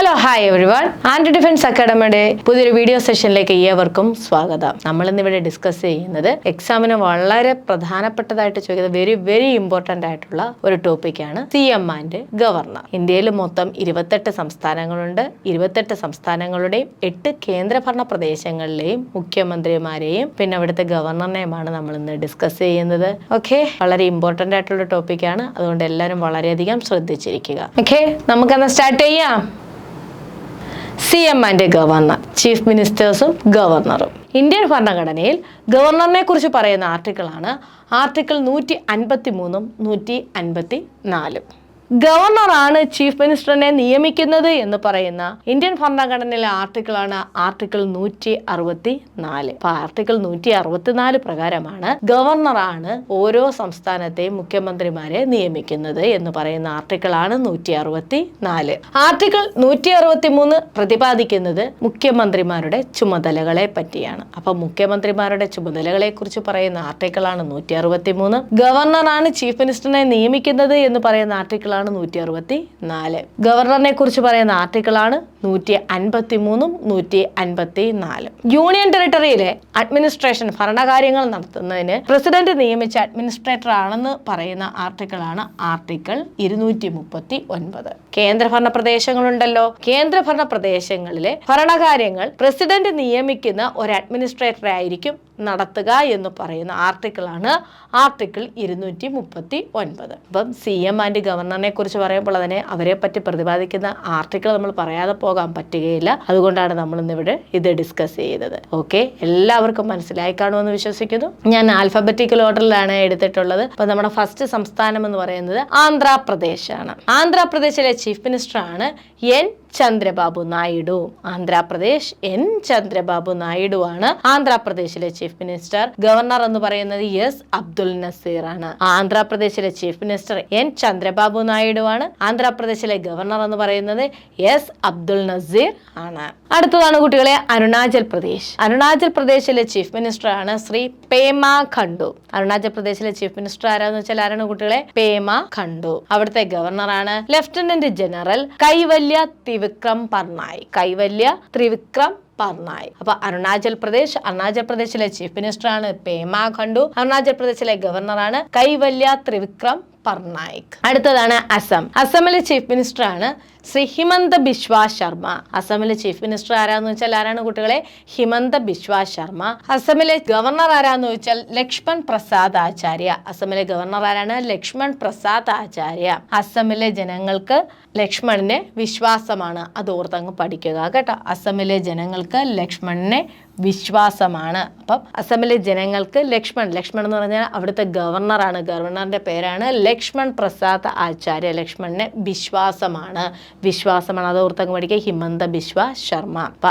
Hello hi everyone. Anti defence അക്കാഡമിയുടെ പുതിയൊരു video സെഷനിലേക്ക് ഏവർക്കും സ്വാഗതം. നമ്മൾ ഇന്നിവിടെ ഡിസ്കസ് ചെയ്യുന്നത് എക്സാമിന് വളരെ പ്രധാനപ്പെട്ടതായിട്ട് ചോദിക്കുന്ന വെരി ഇമ്പോർട്ടൻ്റ് ആയിട്ടുള്ള ഒരു ടോപ്പിക്കാണ് CM ആൻഡ് ഗവർണർ. ഇന്ത്യയിൽ മൊത്തം 28 സംസ്ഥാനങ്ങളുണ്ട്. 28 സംസ്ഥാനങ്ങളുടെയും 8 കേന്ദ്രഭരണ പ്രദേശങ്ങളിലെയും മുഖ്യമന്ത്രിമാരെയും പിന്നെ അവിടുത്തെ ഗവർണറിനെയുമാണ് നമ്മൾ ഇന്ന് ഡിസ്കസ് ചെയ്യുന്നത്. ഓക്കെ, വളരെ ഇമ്പോർട്ടൻ്റ് ആയിട്ടുള്ള ടോപ്പിക്കാണ്. അതുകൊണ്ട് എല്ലാവരും വളരെയധികം ശ്രദ്ധിച്ചിരിക്കുക. ഓക്കെ, നമുക്കെന്നാ സ്റ്റാർട്ട് ചെയ്യാം. CM ആൻഡ് ഗവർണർ, ചീഫ് മിനിസ്റ്റേഴ്സും ഗവർണറും. ഇന്ത്യൻ ഭരണഘടനയിൽ ഗവർണറിനെ കുറിച്ച് പറയുന്ന ആർട്ടിക്കിളാണ് ആർട്ടിക്കിൾ 153 154. ഗവർണറാണ് ചീഫ് മിനിസ്റ്ററിനെ നിയമിക്കുന്നത് എന്ന് പറയുന്ന ഇന്ത്യൻ ഭരണഘടനയിലെ ആർട്ടിക്കിളാണ് ആർട്ടിക്കിൾ 164. അപ്പൊ ആർട്ടിക്കിൾ 164 പ്രകാരമാണ് ഗവർണറാണ് ഓരോ സംസ്ഥാനത്തെയും മുഖ്യമന്ത്രിമാരെ നിയമിക്കുന്നത് എന്ന് പറയുന്ന ആർട്ടിക്കിളാണ് 164. ആർട്ടിക്കിൾ 163 പ്രതിപാദിക്കുന്നത് മുഖ്യമന്ത്രിമാരുടെ ചുമതലകളെ പറ്റിയാണ്. അപ്പൊ മുഖ്യമന്ത്രിമാരുടെ ചുമതലകളെ കുറിച്ച് പറയുന്ന ആർട്ടിക്കിളാണ് 163. ഗവർണറാണ് ചീഫ് മിനിസ്റ്ററിനെ നിയമിക്കുന്നത് എന്ന് പറയുന്ന ആർട്ടിക്കിൾ 164. ഗവർണറിനെ കുറിച്ച് പറയുന്ന ആർട്ടിക്കിളാണ് 153 154. യൂണിയൻ ടെറിട്ടറിയിലെ അഡ്മിനിസ്ട്രേഷൻ ഭരണകാര്യങ്ങൾ നടത്തുന്നതിന് പ്രസിഡന്റ് നിയമിച്ച അഡ്മിനിസ്ട്രേറ്റർ ആണെന്ന് പറയുന്ന ആർട്ടിക്കിളാണ് ആർട്ടിക്കിൾ 239. കേന്ദ്രഭരണ പ്രദേശങ്ങളുണ്ടല്ലോ, കേന്ദ്രഭരണ പ്രദേശങ്ങളിലെ ഭരണകാര്യങ്ങൾ പ്രസിഡന്റ് നിയമിക്കുന്ന ഒരു അഡ്മിനിസ്ട്രേറ്റർ ആയിരിക്കും നടത്തുക എന്ന് പറയുന്ന ആർട്ടിക്കിളാണ് ആർട്ടിക്കിൾ 239. അപ്പം CM ആൻഡ് ഗവർണറിനെ കുറിച്ച് പറയുമ്പോൾ അതിനെ അവരെ പറ്റി പ്രതിപാദിക്കുന്ന ആർട്ടിക്കിൾ നമ്മൾ പറയാതെ പോകാൻ പറ്റുകയില്ല. അതുകൊണ്ടാണ് നമ്മൾ ഇന്നിവിടെ ഇത് ഡിസ്കസ് ചെയ്തത്. ഓക്കെ, എല്ലാവർക്കും മനസ്സിലായി കാണുമെന്ന് വിശ്വസിക്കുന്നു. ഞാൻ ആൽഫബറ്റിക്കൽ ഓർഡറിലാണ് എടുത്തിട്ടുള്ളത്. അപ്പൊ നമ്മുടെ ഫസ്റ്റ് സംസ്ഥാനം എന്ന് പറയുന്നത് ആന്ധ്രാപ്രദേശ് ആണ്. ആന്ധ്രാപ്രദേശിലെ ചീഫ് മിനിസ്റ്റർ ആണ് N. ചന്ദ്രബാബു നായിഡു. ആന്ധ്രാപ്രദേശ് N. ചന്ദ്രബാബു നായിഡു ആണ് ആന്ധ്രാപ്രദേശിലെ ചീഫ് മിനിസ്റ്റർ. ഗവർണർ എന്ന് പറയുന്നത് S. അബ്ദുൽ നസീർ ആണ്. ആന്ധ്രാപ്രദേശിലെ chief minister N. Chandrababu Naidu ആണ്. ആന്ധ്രാപ്രദേശിലെ ഗവർണർ എന്ന് പറയുന്നത് S. അബ്ദുൽ നസീർ ആണ്. അടുത്തതാണ് കുട്ടികളെ അരുണാചൽ പ്രദേശ്. അരുണാചൽ പ്രദേശിലെ ചീഫ് മിനിസ്റ്റർ ആണ് ശ്രീ പേമ ഖണ്ഡു. അരുണാചൽ പ്രദേശിലെ ചീഫ് മിനിസ്റ്റർ ആരാന്ന് വെച്ചാൽ ആരാണ് കുട്ടികളെ? പേമ ഖണ്ഡു. അവിടുത്തെ ഗവർണറാണ് ലഫ്റ്റനന്റ് ജനറൽ കൈവല്യ ത്രിവിക്രം പർനായിക്. കൈവല്യ ത്രിവിക്രം പർനായിക്. അപ്പൊ അരുണാചൽ പ്രദേശിലെ ചീഫ് മിനിസ്റ്റർ ആണ് പേമ ഖണ്ഡു. അരുണാചൽ പ്രദേശിലെ ഗവർണറാണ് കൈവല്യ ത്രിവിക്രം പർനായിക്. അടുത്തതാണ് അസമിലെ ചീഫ് മിനിസ്റ്റർ ആണ് ശ്രീ ഹിമന്ത ബിശ്വ ശർമ്മ. അസമിലെ ചീഫ് മിനിസ്റ്റർ ആരാന്ന് വെച്ചാൽ ആരാണ് കുട്ടികളെ? ഹിമന്ത ബിശ്വ ശർമ്മ. അസമിലെ ഗവർണർ ആരാന്ന് വെച്ചാൽ ലക്ഷ്മൺ പ്രസാദ് ആചാര്യ. അസമിലെ ഗവർണർ ആരാണ്? ലക്ഷ്മൺ പ്രസാദ് ആചാര്യ. അസമിലെ ജനങ്ങൾക്ക് ലക്ഷ്മണനെ വിശ്വാസമാണ്. അത് ഓർത്തങ്ങ് പഠിക്കുക കേട്ടോ. അസമിലെ ജനങ്ങൾക്ക് ലക്ഷ്മണനെ വിശ്വാസമാണ്. അപ്പം അസമിലെ ജനങ്ങൾക്ക് ലക്ഷ്മൺ എന്ന് പറഞ്ഞാൽ അവിടുത്തെ ഗവർണറാണ്. ഗവർണറിന്റെ പേരാണ് ലക്ഷ്മൺ പ്രസാദ് ആചാര്യ. ലക്ഷ്മണനെ വിശ്വാസമാണ്. അത് ഓർത്തങ്ങ് പഠിക്കുക. ഹിമന്ത ബിശ്വ ശർമ്മ. അപ്പൊ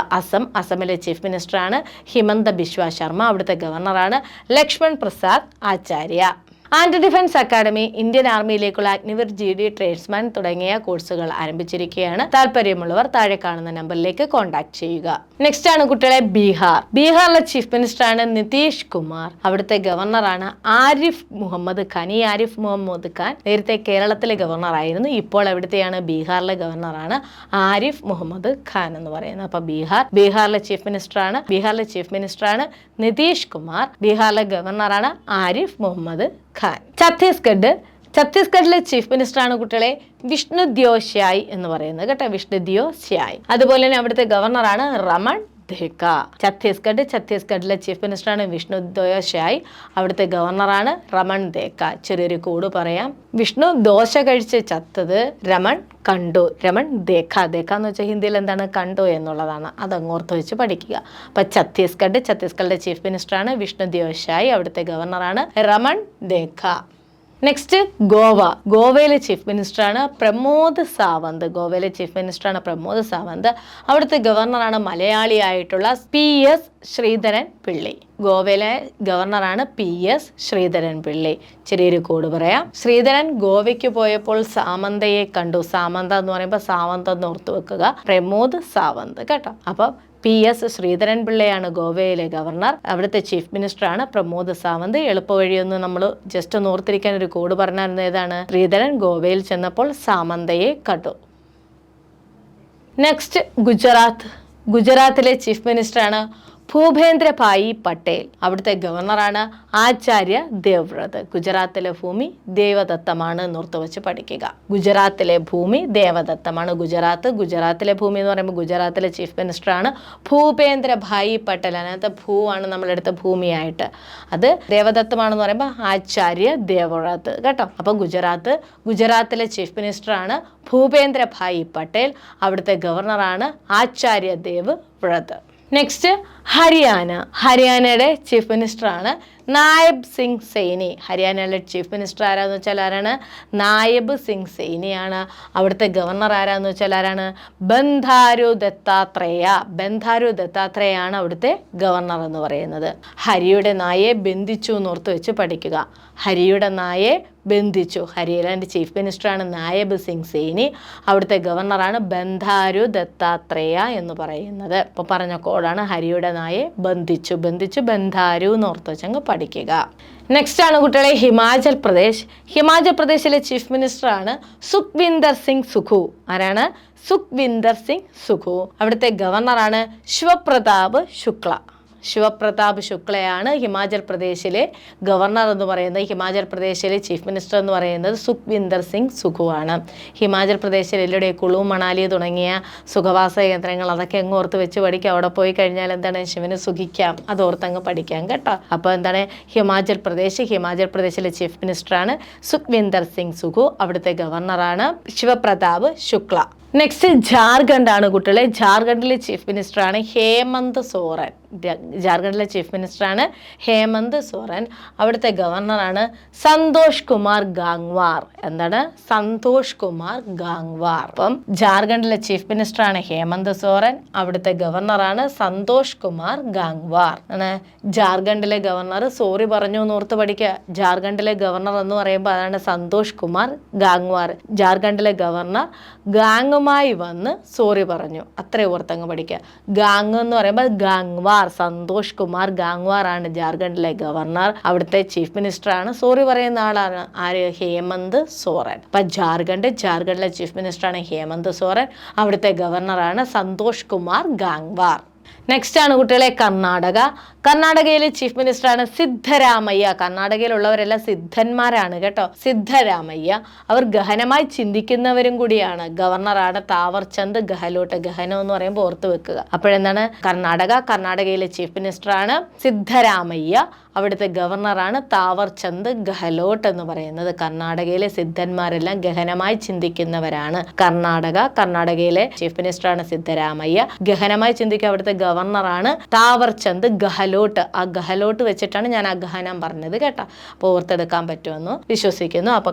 അസമിലെ ചീഫ് മിനിസ്റ്റർ ആണ് ഹിമന്ത ബിശ്വ ശർമ്മ. അവിടുത്തെ ഗവർണറാണ് Lakshman Prasad Acharya. Anti defence academy Indian ആർമിയിലേക്കുള്ള അഗ്നിവീർ GD ട്രേഡ്സ്മാൻ തുടങ്ങിയ കോഴ്സുകൾ ആരംഭിച്ചിരിക്കുകയാണ്. താല്പര്യമുള്ളവർ താഴെ കാണുന്ന നമ്പറിലേക്ക് കോൺടാക്ട് ചെയ്യുക. നെക്സ്റ്റ് ആണ് കുട്ടികളെ ബീഹാറിലെ ചീഫ് മിനിസ്റ്റർ ആണ് നിതീഷ് കുമാർ. അവിടുത്തെ ഗവർണറാണ് ആരിഫ് മുഹമ്മദ് ഖാൻ. ഈ ആരിഫ് മുഹമ്മദ് ഖാൻ നേരത്തെ കേരളത്തിലെ ഗവർണർ ആയിരുന്നു. ഇപ്പോൾ എവിടുത്തെയാണ്? ബീഹാറിലെ ഗവർണറാണ് ആരിഫ് മുഹമ്മദ് ഖാൻ എന്ന് പറയുന്നത്. അപ്പൊ ബീഹാറിലെ ചീഫ് മിനിസ്റ്റർ ആണ് നിതീഷ് കുമാർ. ബീഹാറിലെ ഗവർണറാണ് ആരിഫ് മുഹമ്മദ് ഖാൻ. ഛത്തീസ്ഗഡിലെ ചീഫ് മിനിസ്റ്റർ ആണ് കുട്ടികളെ വിഷ്ണുദേവ് സായ് എന്ന് പറയുന്നത് കേട്ടോ. വിഷ്ണുദേവ് സായ്. അതുപോലെ തന്നെ അവിടുത്തെ ഗവർണറാണ് രമൺ ദേക്ക. ഛത്തീസ്ഗഡിലെ ചീഫ് മിനിസ്റ്റർ ആണ് വിഷ്ണുദേവ് സായ്. അവിടുത്തെ ഗവർണറാണ് രമൺ ദേക്ക. ചെറിയൊരു കോഡ് പറയാം. വിഷ്ണു ദോശ കഴിച്ച് ചത്തത് രമൺ കണ്ടു. രമൺ ദേക്ക എന്ന് വെച്ചാൽ ഹിന്ദിയിൽ എന്താണ്? കണ്ടു എന്നുള്ളതാണ്. അത് അങ്ങോർത്ത് വെച്ച് പഠിക്കുക. അപ്പൊ ഛത്തീസ്ഗഡിലെ ചീഫ് മിനിസ്റ്റർ ആണ് വിഷ്ണുദേവ് സായ്. അവിടുത്തെ ഗവർണറാണ് രമൺ ദേക്ക. നെക്സ്റ്റ് ഗോവയിലെ ചീഫ് മിനിസ്റ്റർ ആണ് പ്രമോദ് സാവന്ത്. അവിടുത്തെ ഗവർണറാണ് മലയാളിയായിട്ടുള്ള PS ശ്രീധരൻ പിള്ളി. ഗോവയിലെ ഗവർണറാണ് PS ശ്രീധരൻ പിള്ളി. ചെറിയൊരു കോഡ് പറയാം. ശ്രീധരൻ ഗോവയ്ക്ക് പോയപ്പോൾ സാമന്തയെ കണ്ടു. സാമന്ത എന്ന് പറയുമ്പോൾ സാവന്ത് എന്ന് ഓർത്തു വെക്കുക. പ്രമോദ് സാവന്ത് കേട്ടോ. അപ്പൊ PS ശ്രീധരൻ പിള്ളയാണ് ഗോവയിലെ ഗവർണർ. അവിടുത്തെ ചീഫ് മിനിസ്റ്റർ ആണ് പ്രമോദ് സാവന്ത്. എളുപ്പവഴിയൊന്ന് നമ്മൾ ജസ്റ്റ് ഒന്ന് ഓർത്തിരിക്കാൻ ഒരു കോഡ് പറഞ്ഞായിരുന്നു. ഏതാണ്? ശ്രീധരൻ ഗോവയിൽ ചെന്നപ്പോൾ സാമന്തയെ കണ്ടു. നെക്സ്റ്റ് ഗുജറാത്തിലെ ചീഫ് മിനിസ്റ്ററാണ് ഭൂപേന്ദ്ര ഭായി പട്ടേൽ. അവിടുത്തെ ഗവർണറാണ് ആചാര്യ ദേവ്വ്രത്. ഗുജറാത്തിലെ ഭൂമി ദേവദത്തമാണ് എന്നോർത്ത് വെച്ച് പഠിക്കുക. ഗുജറാത്തിലെ ഭൂമി ദേവദത്തമാണ്. ഗുജറാത്തിലെ ഭൂമി എന്ന് പറയുമ്പോൾ ഗുജറാത്തിലെ ചീഫ് മിനിസ്റ്ററാണ് ഭൂപേന്ദ്ര ഭായി പട്ടേൽ. അതിനകത്ത് ഭൂവാണ് നമ്മളെടുത്ത ഭൂമിയായിട്ട്, അത് ദേവദത്തമാണെന്ന് പറയുമ്പോൾ ആചാര്യ ദേവ്വ്രത് കേട്ടോ. അപ്പോൾ ഗുജറാത്തിലെ ചീഫ് മിനിസ്റ്ററാണ് ഭൂപേന്ദ്ര ഭായി പട്ടേൽ. അവിടുത്തെ ഗവർണറാണ് ആചാര്യ ദേവ്വ്രത്. നെക്സ്റ്റ് ഹരിയാനയുടെ ചീഫ് മിനിസ്റ്ററാണ് നായബ് സിംഗ് സൈനി. ഹരിയാനയിലെ ചീഫ് മിനിസ്റ്റർ ആരാന്ന് വെച്ചാൽ ആരാണ്? നായബ് സിംഗ് സൈനിയാണ്. അവിടുത്തെ ഗവർണർ ആരാന്ന് വെച്ചാൽ ആരാണ്? ബന്ധാരു ദത്താത്രേയാണ് അവിടുത്തെ ഗവർണർ എന്ന് പറയുന്നത്. ഹരിയുടെ നായെ ബന്ധിച്ചു എന്നോർത്ത് വെച്ച് പഠിക്കുക. ഹരിയുടെ നായെ ബന്ധിച്ചു. ഹരിയാനയുടെ ചീഫ് മിനിസ്റ്ററാണ് നായബ് സിംഗ് സൈനി. അവിടുത്തെ ഗവർണറാണ് ബന്ധാരു ദത്താത്രേയ എന്ന് പറയുന്നത്. ഇപ്പോൾ പറഞ്ഞ കോഡാണ് ഹരിയുടെ നായെ ബന്ധിച്ചു ബന്ധാരു എന്നോർത്ത് വെച്ചങ്ങ് പഠിക്കുക. നെക്സ്റ്റ് ആണ് കുട്ടികളെ ഹിമാചൽ പ്രദേശിലെ ചീഫ് മിനിസ്റ്ററാണ് സുഖ്വിന്ദർ സിംഗ് സുഖു. ആരാണ്? സുഖ്വിന്ദർ സിംഗ് സുഖു. അവിടുത്തെ ഗവർണറാണ് ശിവപ്രതാപ് ശുക്ലയാണ് ഹിമാചൽ പ്രദേശിലെ ഗവർണർ എന്ന് പറയുന്നത്. ഹിമാചൽ പ്രദേശിലെ ചീഫ് മിനിസ്റ്റർ എന്ന് പറയുന്നത് സുഖ്വിന്ദർ സിംഗ് സുഖു ആണ്. ഹിമാചൽ പ്രദേശിലെ കുളു മണാലി തുടങ്ങിയ സുഖവാസ കേന്ദ്രങ്ങൾ അതൊക്കെ അങ്ങ് ഓർത്ത് വെച്ച് പഠിക്കാം. അവിടെ പോയി കഴിഞ്ഞാൽ എന്താണ്? ശിവന് സുഖിക്കാം, അത് ഓർത്തങ്ങ് പഠിക്കാം കേട്ടോ. അപ്പോൾ എന്താണ്? ഹിമാചൽ പ്രദേശിലെ ചീഫ് മിനിസ്റ്ററാണ് സുഖ്വിന്ദർ സിംഗ് സുഖു. അവിടുത്തെ ഗവർണറാണ് ശിവപ്രതാപ് ശുക്ല. നെക്സ്റ്റ് ജാർഖണ്ഡ് ആണ് കുട്ടികളെ. ജാർഖണ്ഡിലെ ചീഫ് മിനിസ്റ്ററാണ് ഹേമന്ത് സോറൻ. അവിടുത്തെ ഗവർണറാണ് സന്തോഷ് കുമാർ ഗാംഗ്വാർ. എന്താണ്? സന്തോഷ് കുമാർ ഗാംഗ്വാർ. അപ്പം ജാർഖണ്ഡിലെ ചീഫ് മിനിസ്റ്ററാണ് ഹേമന്ത് സോറൻ. അവിടുത്തെ ഗവർണറാണ് സന്തോഷ് കുമാർ ഗാംഗ്വാർ. ജാർഖണ്ഡിലെ ഗവർണർ സോറി പറഞ്ഞു എന്നോർത്ത് പഠിക്കുക. ജാർഖണ്ഡിലെ ഗവർണർ എന്ന് പറയുമ്പോൾ അതാണ് സന്തോഷ് കുമാർ ഗാംഗ്വാർ. ജാർഖണ്ഡിലെ ഗവർണർ ഗാങ്ങുമായി വന്ന് സോറി പറഞ്ഞു, അത്രേ ഓർത്തങ്ങ് പഠിക്കുക. ഗാങ് എന്ന് പറയുമ്പോൾ ഗാംഗ്വാർ. സന്തോഷ് കുമാർ ഗാംഗ്വാർ ആണ് ജാർഖണ്ഡിലെ ഗവർണർ. അവിടുത്തെ ചീഫ് മിനിസ്റ്ററാണ് സോറി പറയുന്ന ആളാണ് ആര്? ഹേമന്ത് സോറൻ. അപ്പൊ ജാർഖണ്ഡിലെ ചീഫ് മിനിസ്റ്ററാണ് ഹേമന്ത് സോറൻ. അവിടുത്തെ ഗവർണറാണ് സന്തോഷ് കുമാർ ഗാംഗ്വാർ. നെക്സ്റ്റ് ആണ് കുട്ടികളെ കർണാടകയിലെ ചീഫ് മിനിസ്റ്ററാണ് സിദ്ധരാമയ്യ. കർണാടകയിലുള്ളവരെല്ലാം സിദ്ധന്മാരാണ് കേട്ടോ. സിദ്ധരാമയ്യ അവർ ഗഹനമായി ചിന്തിക്കുന്നവരും കൂടിയാണ്. ഗവർണറാണ് താവർചന്ദ് ഗെഹ്ലോട്ട്. ഗഹനം എന്ന് പറയുമ്പോൾ ഓർത്ത് വെക്കുക. അപ്പോഴെന്താണ്? കർണാടകയിലെ ചീഫ് മിനിസ്റ്ററാണ് സിദ്ധരാമയ്യ. അവിടുത്തെ ഗവർണറാണ് താവർചന്ദ് ഗെഹ്ലോട്ട് എന്ന് പറയുന്നത്. കർണാടകയിലെ സിദ്ധന്മാരെല്ലാം ഗഹനമായി ചിന്തിക്കുന്നവരാണ്. കർണാടകയിലെ ചീഫ് മിനിസ്റ്ററാണ് സിദ്ധരാമയ്യ. ഗഹനമായി ചിന്തിക്കുക. അവിടുത്തെ ഗവർണറാണ് താവർചന്ദ് ഗെഹ്ലോട്ട്. ആ ഗെഹ്ലോട്ട് വെച്ചിട്ടാണ് ഞാൻ ആ ഗഹനം പറഞ്ഞത് കേട്ടോ. അപ്പോൾ ഓർത്തെടുക്കാൻ പറ്റുമെന്ന് വിശ്വസിക്കുന്നു. അപ്പോൾ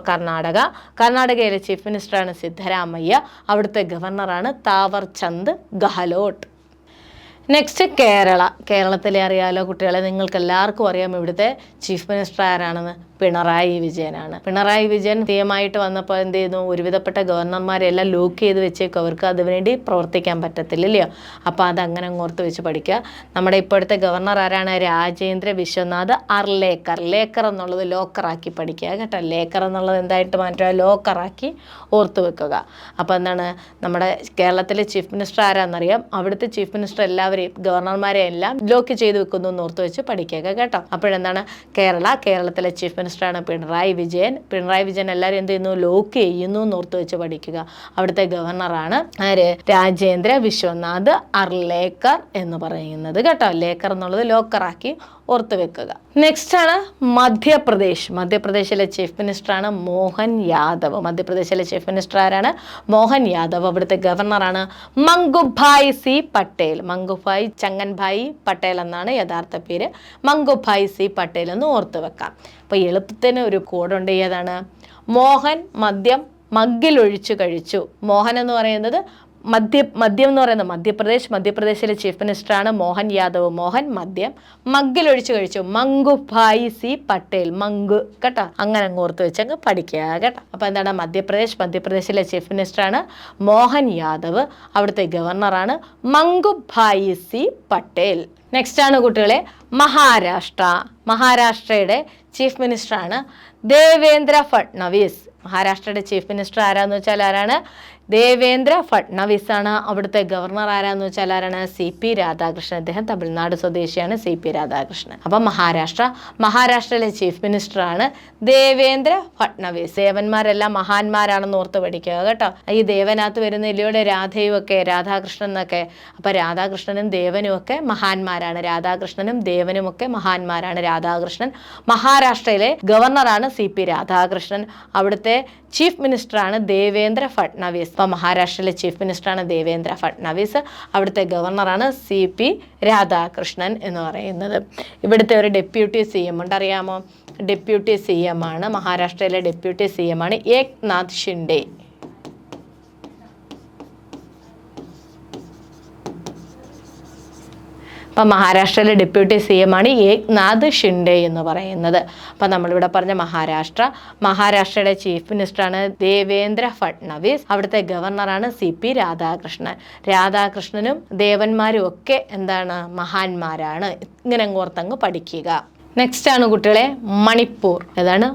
കർണാടകയിലെ ചീഫ് മിനിസ്റ്ററാണ് സിദ്ധരാമയ്യ. അവിടുത്തെ ഗവർണറാണ് താവർചന്ദ് ഗെഹ്ലോട്ട്. നെക്സ്റ്റ് കേരളത്തിലെ അറിയാലോ കുട്ടികളെ, നിങ്ങൾക്ക് എല്ലാവർക്കും അറിയാം ഇവിടുത്തെ ചീഫ് മിനിസ്റ്റർ ആരാണെന്ന്. പിണറായി വിജയനാണ്. പിണറായി വിജയൻ തീയമായിട്ട് വന്നപ്പോൾ എന്ത് ചെയ്യുന്നു? ഒരുവിധപ്പെട്ട ഗവർണർമാരെല്ലാം ലോക്ക് ചെയ്ത് വെച്ചേക്കും. അവർക്ക് അതിനുവേണ്ടി പ്രവർത്തിക്കാൻ പറ്റത്തില്ലല്ലോ. അപ്പോൾ അതങ്ങനെ ഓർത്ത് വെച്ച് പഠിക്കുക. നമ്മുടെ ഇപ്പോഴത്തെ ഗവർണർ ആരാണ്? രാജേന്ദ്ര വിശ്വനാഥ് അർലേക്കർ. ലേക്കർ എന്നുള്ളത് ലോക്കറാക്കി പഠിക്കുക കേട്ടോ. ലേക്കർ എന്നുള്ളത് എന്തായിട്ട് മാറ്റുക? ലോക്കറാക്കി ഓർത്ത് വെക്കുക. അപ്പോൾ എന്താണ്? നമ്മുടെ കേരളത്തിലെ ചീഫ് മിനിസ്റ്റർ ആരാന്നറിയാം. അവിടുത്തെ ചീഫ് മിനിസ്റ്റർ എല്ലാവരെയും ഗവർണർമാരെ എല്ലാം ലോക്ക് ചെയ്ത് വെക്കുന്നു എന്ന് ഓർത്ത് വെച്ച് പഠിക്കുക കേട്ടോ. അപ്പോഴെന്താണ്? കേരളത്തിലെ ചീഫ് മിനിസ്റ്ററാണ് പിണറായി വിജയൻ. എല്ലാവരും എന്ത് ചെയ്യുന്നു? ലോക്ക് ചെയ്യുന്നു എന്ന് ഓർത്ത് വെച്ച് പഠിക്കുക. അവിടുത്തെ ഗവർണറാണ് ആര്? രാജേന്ദ്ര വിശ്വനാഥ് അർലേക്കർ എന്ന് പറയുന്നത് കേട്ടോ. ലേക്കർ എന്നുള്ളത് ലോക്കറാക്കി ഓർത്ത് വെക്കുക. നെക്സ്റ്റ് ആണ് മധ്യപ്രദേശിലെ ചീഫ് മിനിസ്റ്ററാണ് മോഹൻ യാദവ്. മധ്യപ്രദേശിലെ ചീഫ് മിനിസ്റ്റർ ആരാണ്? മോഹൻ യാദവ്. അവിടുത്തെ ഗവർണറാണ് മംഗുഭായ് സി പട്ടേൽ. മംഗുഭായ് ചങ്ങൻഭായ് പട്ടേൽ എന്നാണ് യഥാർത്ഥ പേര്. മംഗുഭായ് സി പട്ടേൽ എന്ന് ഓർത്ത് വെക്കാം. അപ്പോൾ എളുപ്പത്തിന് ഒരു കോഡുണ്ട്. ഏതാണ്? മോഹൻ മദ്യം മഗ്ഗിലൊഴിച്ചു കഴിച്ചു. മോഹൻ എന്ന് പറയുന്നത് മദ്യം എന്ന് പറയുന്നത് മധ്യപ്രദേശിലെ ചീഫ് മിനിസ്റ്ററാണ് മോഹൻ യാദവ്. മോഹൻ മദ്യം മഗ്ഗിലൊഴിച്ചു കഴിച്ചു. മംഗുഭായ് സി പട്ടേൽ. മംഗു കേട്ടോ. അങ്ങനെ അങ്ങ് ഓർത്ത് വെച്ചങ്ങ് പഠിക്കുക കേട്ടോ. അപ്പോൾ എന്താണ്? മധ്യപ്രദേശിലെ ചീഫ് മിനിസ്റ്ററാണ് മോഹൻ യാദവ്. അവിടുത്തെ ഗവർണറാണ് മംഗുഭായ് സി പട്ടേൽ. നെക്സ്റ്റ് ആണ് കുട്ടികളെ മഹാരാഷ്ട്രയുടെ ചീഫ് മിനിസ്റ്ററാണ് ദേവേന്ദ്ര ഫഡ്നവിസ്. മഹാരാഷ്ട്രയുടെ ചീഫ് മിനിസ്റ്റർ ആരാന്ന് വെച്ചാൽ ആരാണ്? ദേവേന്ദ്ര ഫട്നവിസ് ആണ് അവിടുത്തെ ഗവർണർ. ആരാന്ന് വെച്ചാൽ ആരാണ്? CP രാധാകൃഷ്ണൻ. അദ്ദേഹം തമിഴ്നാട് സ്വദേശിയാണ് CP രാധാകൃഷ്ണൻ. അപ്പൊ മഹാരാഷ്ട്രയിലെ ചീഫ് മിനിസ്റ്റർ ആണ് ദേവേന്ദ്ര ഫട്നവിസ്. ദേവന്മാരെല്ലാം മഹാന്മാരാണെന്ന് ഓർത്ത് പഠിക്കുക കേട്ടോ. ഈ ദേവനകത്ത് വരുന്ന ഇല്ലയോടെ രാധയും ഒക്കെ, രാധാകൃഷ്ണൻ എന്നൊക്കെ. അപ്പൊ രാധാകൃഷ്ണനും ദേവനും ഒക്കെ മഹാന്മാരാണ്. രാധാകൃഷ്ണനും ദേവനും ഒക്കെ മഹാന്മാരാണ്. രാധാകൃഷ്ണൻ മഹാരാഷ്ട്രയിലെ ഗവർണറാണ് CP രാധാകൃഷ്ണൻ. അവിടുത്തെ ചീഫ് മിനിസ്റ്ററാണ് ദേവേന്ദ്ര ഫട്നവിസ്. ഇപ്പൊ മഹാരാഷ്ട്രയിലെ ചീഫ് മിനിസ്റ്ററാണ് ദേവേന്ദ്ര ഫട്നവിസ്. അവിടുത്തെ ഗവർണറാണ് CP രാധാകൃഷ്ണൻ എന്ന് പറയുന്നത്. ഇവിടുത്തെ ഒരു ഡെപ്യൂട്ടി CM ഉണ്ട്, അറിയാമോ? ഡെപ്യൂട്ടി CM ആണ്, മഹാരാഷ്ട്രയിലെ ഡെപ്യൂട്ടി CM ആണ് ഏക്നാഥ് ഷിൻഡെ. അപ്പം മഹാരാഷ്ട്രയിലെ ഡെപ്യൂട്ടി CM ആണ് ഏക്നാഥ് ഷിൻഡെ എന്ന് പറയുന്നത്. അപ്പം നമ്മളിവിടെ പറഞ്ഞ മഹാരാഷ്ട്രയുടെ ചീഫ് മിനിസ്റ്ററാണ് ദേവേന്ദ്ര ഫട്നവിസ്. അവിടുത്തെ ഗവർണറാണ് CP രാധാകൃഷ്ണൻ. രാധാകൃഷ്ണനും ദേവന്മാരും ഒക്കെ എന്താണ്? മഹാന്മാരാണ്. ഇങ്ങനെ ഓർത്തങ്ങ് പഠിക്കുക. നെക്സ്റ്റ് ആണ് കുട്ടികളെ മണിപ്പൂർ. ഏതാണ്?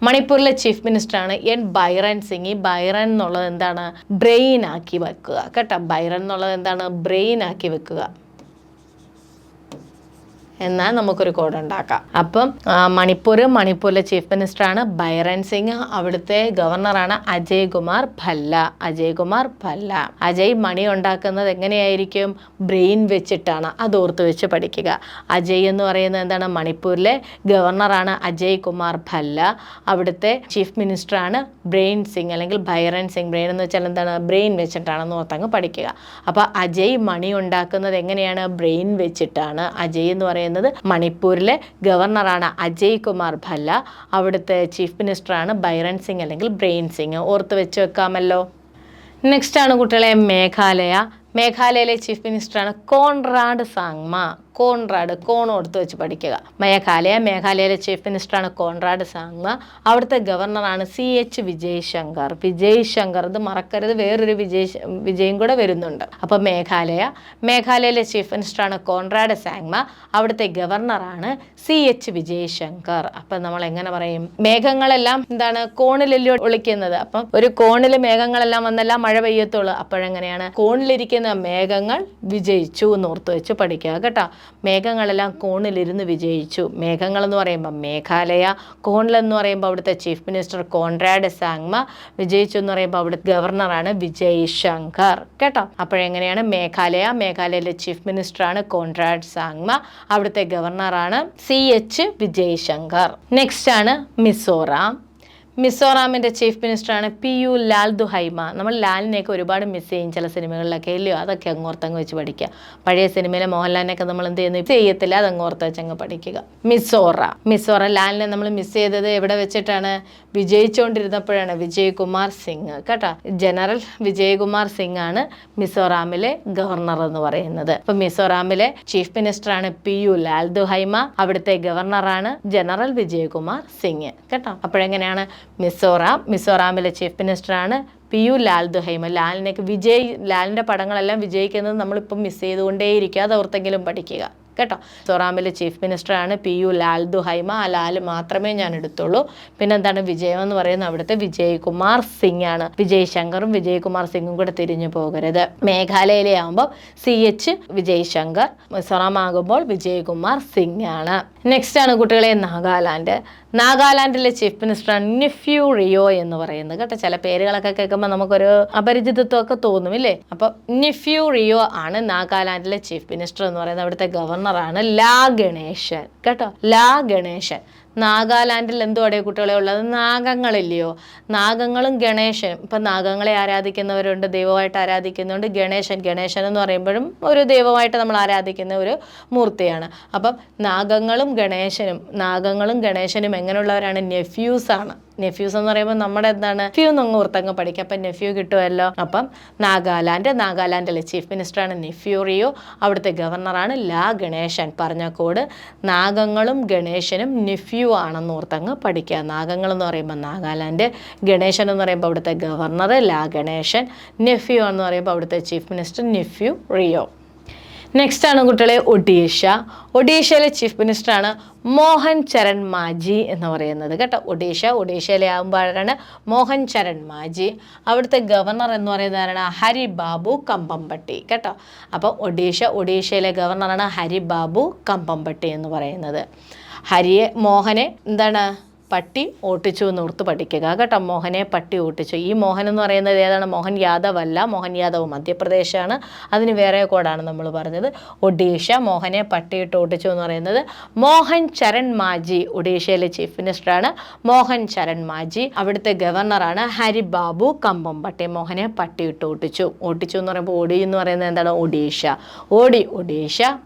മണിപ്പൂരിലെ ചീഫ് മിനിസ്റ്ററാണ് ബൈറൻ സിംഗ്. ഈ ബൈറൻ എന്നുള്ളത് എന്താണ്? ബ്രെയിൻ ആക്കി വെക്കുക കേട്ടോ. ബൈറൻ എന്നുള്ളത് എന്താണ്? ബ്രെയിൻ ആക്കി വെക്കുക എന്നാൽ നമുക്കൊരു കോഡ് ഉണ്ടാക്കാം. അപ്പം മണിപ്പൂരിലെ ചീഫ് മിനിസ്റ്ററാണ് ബൈറൻ സിംഗ്. അവിടുത്തെ ഗവർണറാണ് അജയ് കുമാർ ഭല്ല. അജയ് മണി ഉണ്ടാക്കുന്നത് എങ്ങനെയായിരിക്കും? ബ്രെയിൻ വെച്ചിട്ടാണ്. അത് ഓർത്ത് വെച്ച് പഠിക്കുക. അജയ് എന്ന് പറയുന്നത് എന്താണ്? മണിപ്പൂരിലെ ഗവർണറാണ് അജയ് കുമാർ ഭല്ല. അവിടുത്തെ ചീഫ് മിനിസ്റ്ററാണ് ബ്രെയിൻ സിംഗ് അല്ലെങ്കിൽ ബൈറൻ സിംഗ്. ബ്രെയിൻ എന്ന് വെച്ചാൽ എന്താണ്? ബ്രെയിൻ വെച്ചിട്ടാണെന്ന് ഓർത്തങ്ങ് പഠിക്കുക. അപ്പൊ അജയ് മണി ഉണ്ടാക്കുന്നത് എങ്ങനെയാണ്? ബ്രെയിൻ വെച്ചിട്ടാണ്. അജയ് എന്ന് പറയുന്നത് മണിപ്പൂരിലെ ഗവർണറാണ് അജയ് കുമാർ ഭല്ല. അവിടുത്തെ ചീഫ് മിനിസ്റ്ററാണ് ബൈറൻ സിംഗ് അല്ലെങ്കിൽ ബ്രെയിൻ സിംഗ്. ഓർത്ത് വെച്ച് വെക്കാമല്ലോ. നെക്സ്റ്റ് ആണ് കുട്ടികളെ മേഘാലയയിലെ ചീഫ് മിനിസ്റ്ററാണ് കോൺറാഡ് സാങ്മ. കോൺ ഓർത്ത് വെച്ച് പഠിക്കുക. മേഘാലയയിലെ ചീഫ് മിനിസ്റ്ററാണ് കോൺറാഡ് സാങ്മ. അവിടുത്തെ ഗവർണറാണ് CH വിജയ് ശങ്കർ. ഇത് മറക്കരുത്, വേറൊരു വിജയും കൂടെ വരുന്നുണ്ട്. അപ്പൊ മേഘാലയയിലെ ചീഫ് മിനിസ്റ്ററാണ് കോൺറാഡ് സാങ്മ. അവിടുത്തെ ഗവർണറാണ് CH വിജയ് ശങ്കർ. അപ്പൊ നമ്മൾ എങ്ങനെ പറയും? മേഘങ്ങളെല്ലാം എന്താണ്? കോണിലല്ലോ ഒളിക്കുന്നത്. അപ്പം ഒരു കോണില് മേഘങ്ങളെല്ലാം വന്നെല്ലാം മഴ പെയ്യത്തുള്ളൂ. അപ്പോഴെങ്ങനെയാണ്? കോണിലിരിക്കുന്ന മേഘങ്ങൾ വിജയിച്ചു എന്ന് ഓർത്ത് വെച്ച് പഠിക്കുക കേട്ടോ. മേഘങ്ങളെല്ലാം കോണിലിരുന്ന് വിജയിച്ചു. മേഘങ്ങൾ എന്ന് പറയുമ്പോൾ മേഘാലയ, കോണിലെന്ന് പറയുമ്പോൾ അവിടുത്തെ ചീഫ് മിനിസ്റ്റർ കോൺറാഡ് സാങ്മ, വിജയിച്ചു എന്ന് പറയുമ്പോൾ അവിടുത്തെ ഗവർണറാണ് വിജയ് ശങ്കർ കേട്ടോ. അപ്പോഴെങ്ങനെയാണ്? മേഘാലയയിലെ ചീഫ് മിനിസ്റ്ററാണ് കോൺറാഡ് സാങ്മ. അവിടുത്തെ ഗവർണറാണ് CH വിജയ് ശങ്കർ. നെക്സ്റ്റ് ആണ് മിസോറാമിൻ്റെ ചീഫ് മിനിസ്റ്ററാണ് PU ലാൽ ദുഹൈമ. നമ്മൾ ലാലിനെയൊക്കെ ഒരുപാട് മിസ് ചെയ്യും ചില സിനിമകളിലൊക്കെ ഇല്ലയോ? അതൊക്കെ അങ്ങോർത്തങ്ങ് വെച്ച് പഠിക്കുക. പഴയ സിനിമയിലെ മോഹൻലാലിനെയൊക്കെ നമ്മൾ എന്ത് ചെയ്യുന്നു? ചെയ്യത്തില്ല, അത് അങ്ങോർത്ത് വെച്ചങ്ങ് പഠിക്കുക. മിസോറ ലാലിനെ നമ്മൾ മിസ് ചെയ്തത് എവിടെ വെച്ചിട്ടാണ്? വിജയിച്ചുകൊണ്ടിരുന്നപ്പോഴാണ്. വിജയ് കുമാർ സിംഗ് കേട്ടോ. ജനറൽ വിജയ് കുമാർ സിംഗ് ആണ് മിസോറാമിലെ ഗവർണർ എന്ന് പറയുന്നത്. അപ്പൊ മിസോറാമിലെ ചീഫ് മിനിസ്റ്ററാണ് PU ലാൽ ദുഹൈമ. അവിടുത്തെ ഗവർണറാണ് ജനറൽ വിജയ് കുമാർ സിംഗ് കേട്ടോ. അപ്പോഴെങ്ങനെയാണ്? മിസോറാമിലെ ചീഫ് മിനിസ്റ്ററാണ് PU ലാൽ ദുഹൈമ. ലാലിൻ്റെ പടങ്ങളെല്ലാം വിജയിക്കുന്നത് നമ്മളിപ്പം മിസ് ചെയ്തുകൊണ്ടേയിരിക്കുക. അത് ഓർത്തെങ്കിലും പഠിക്കുക കേട്ടോ. മിസോറാമിലെ ചീഫ് മിനിസ്റ്ററാണ് PU ലാൽ ദുഹൈമ. ആ ലാല് മാത്രമേ ഞാൻ എടുത്തുള്ളൂ. പിന്നെ എന്താണ്? വിജയം എന്ന് പറയുന്നത് അവിടുത്തെ വിജയ് കുമാർ സിംഗ് ആണ്. വിജയ് ശങ്കറും വിജയ് കുമാർ സിംഗും കൂടെ തിരിഞ്ഞു പോകരുത്. മേഘാലയയിലെ ആകുമ്പോൾ CH വിജയ് ശങ്കർ, മിസോറാം ആകുമ്പോൾ വിജയ് കുമാർ സിംഗ് ആണ്. നെക്സ്റ്റ് ആണ് കുട്ടികളെ നാഗാലാൻഡിലെ ചീഫ് മിനിസ്റ്ററാണ് നെഫ്യൂ റിയോ എന്ന് പറയുന്നത് കേട്ടോ. ചില പേരുകളൊക്കെ കേൾക്കുമ്പോൾ നമുക്കൊരു അപരിചിതത്വമൊക്കെ തോന്നും ഇല്ലേ? അപ്പൊ നെഫ്യൂ റിയോ ആണ് നാഗാലാൻഡിലെ ചീഫ് മിനിസ്റ്റർ എന്ന് പറയുന്നത്. അവിടുത്തെ ഗവർണറാണ് ലാ ഗണേശൻ കേട്ടോ. നാഗാലാൻഡിൽ എന്തുവാടെ കുട്ടികളെ ഉള്ളത്? നാഗങ്ങളില്ലയോ? നാഗങ്ങളും ഗണേശനും. ഇപ്പം നാഗങ്ങളെ ആരാധിക്കുന്നവരുണ്ട്, ദൈവമായിട്ട് ആരാധിക്കുന്നുണ്ട്. ഗണേശൻ എന്ന് പറയുമ്പോഴും ഒരു ദൈവമായിട്ട് നമ്മൾ ആരാധിക്കുന്ന ഒരു മൂർത്തിയാണ്. അപ്പം നാഗങ്ങളും ഗണേശനും എങ്ങനെയുള്ളവരാണ്? നെഫ്യൂസ് ആണ്. നെഫ്യൂസ് എന്ന് പറയുമ്പോൾ നമ്മുടെ എന്താണ്? നെഫ്യൂ എന്നങ്ങ് ഓർത്തങ്ങ് പഠിക്കാം. അപ്പം നെഫ്യൂ കിട്ടുമല്ലോ. അപ്പം നാഗാലാൻഡിലെ ചീഫ് മിനിസ്റ്ററാണ് നെഫ്യൂ റിയോ. അവിടുത്തെ ഗവർണറാണ് ലാ ഗണേശൻ. പറഞ്ഞ കോഡ് നാഗങ്ങളും ഗണേശനും നെഫ്യൂ ആണെന്ന് ഓർത്തങ്ങ് പഠിക്കുക. നാഗങ്ങൾ എന്ന് പറയുമ്പോൾ നാഗാലാൻഡ്, ഗണേശൻ എന്ന് പറയുമ്പോൾ അവിടുത്തെ ഗവർണർ ലാ ഗണേശൻ, നെഫ്യൂ എന്ന് പറയുമ്പോൾ അവിടുത്തെ chief minister nephew Rio. Next ആണ് കുട്ടികളെ ഒഡീഷ. ഒഡീഷയിലെ ചീഫ് മിനിസ്റ്ററാണ് മോഹൻ ചരൺ മാജി എന്ന് പറയുന്നത് കേട്ടോ. ഒഡീഷയിലെ ആകുമ്പോഴാണ് മോഹൻ ചരൺ മാജി. അവിടുത്തെ ഗവർണർ എന്ന് പറയുന്നതാണ് ഹരിബാബു കമ്പംപട്ടി കേട്ടോ. അപ്പോൾ ഒഡീഷയിലെ ഗവർണറാണ് ഹരിബാബു കമ്പംപട്ടി എന്ന് പറയുന്നത്. മോഹനെ എന്താണ് പട്ടി ഓട്ടിച്ചു എന്ന് ഓർത്ത് പഠിക്കുക കേട്ടോ. മോഹനെ പട്ടി ഓട്ടിച്ചു. ഈ മോഹൻ എന്ന് പറയുന്നത് ഏതാണ്? മോഹൻ യാദവ് അല്ല. മോഹൻ യാദവ് മധ്യപ്രദേശാണ്. അതിന് വേറെ കോഡാണ് നമ്മൾ പറഞ്ഞത്. ഒഡീഷ മോഹനെ പട്ടിയിട്ട് ഓട്ടിച്ചു എന്ന് പറയുന്നത് മോഹൻ ചരൺ മാജി. ഒഡീഷയിലെ ചീഫ് മിനിസ്റ്ററാണ് മോഹൻ ചരൺ മാജി. അവിടുത്തെ ഗവർണറാണ് ഹരിബാബു കമ്പംപട്ടി. മോഹനെ പട്ടിയിട്ട് ഓട്ടിച്ചു എന്ന് പറയുമ്പോൾ ഒഡി എന്ന് പറയുന്നത് എന്താണ്? ഒഡീഷ.